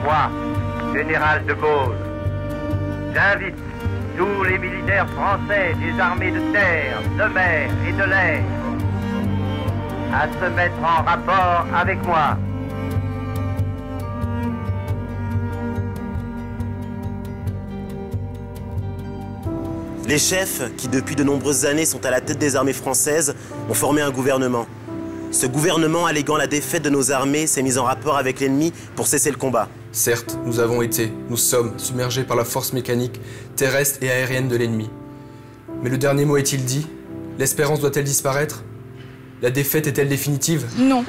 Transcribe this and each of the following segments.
Moi, général de Gaulle, j'invite tous les militaires français des armées de terre, de mer et de l'air à se mettre en rapport avec moi. Les chefs, qui depuis de nombreuses années sont à la tête des armées françaises, ont formé un gouvernement. Ce gouvernement, alléguant la défaite de nos armées, s'est mis en rapport avec l'ennemi pour cesser le combat. Certes, nous sommes submergés par la force mécanique, terrestre et aérienne de l'ennemi. Mais le dernier mot est-il dit? L'espérance doit-elle disparaître? La défaite est-elle définitive? Non.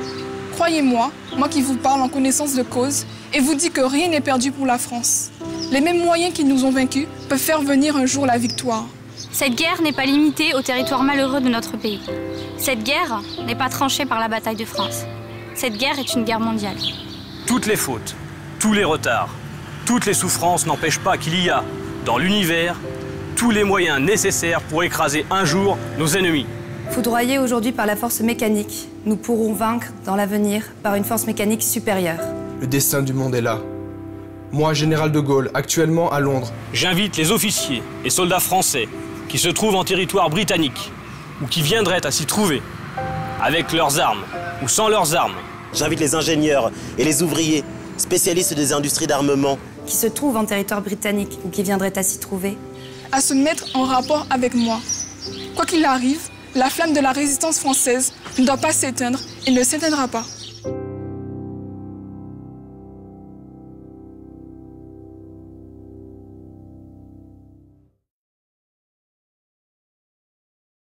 Croyez-moi, moi qui vous parle en connaissance de cause, et vous dis que rien n'est perdu pour la France. Les mêmes moyens qui nous ont vaincus peuvent faire venir un jour la victoire. Cette guerre n'est pas limitée au territoire malheureux de notre pays. Cette guerre n'est pas tranchée par la bataille de France. Cette guerre est une guerre mondiale. Toutes les fautes, tous les retards, toutes les souffrances n'empêchent pas qu'il y a, dans l'univers, tous les moyens nécessaires pour écraser un jour nos ennemis. Foudroyés aujourd'hui par la force mécanique, nous pourrons vaincre dans l'avenir par une force mécanique supérieure. Le destin du monde est là. Moi, général de Gaulle, actuellement à Londres. J'invite les officiers et soldats français qui se trouvent en territoire britannique ou qui viendraient à s'y trouver, avec leurs armes ou sans leurs armes. J'invite les ingénieurs et les ouvriers, spécialistes des industries d'armement, qui se trouvent en territoire britannique ou qui viendraient à s'y trouver, à se mettre en rapport avec moi. Quoi qu'il arrive, la flamme de la résistance française ne doit pas s'éteindre et ne s'éteindra pas.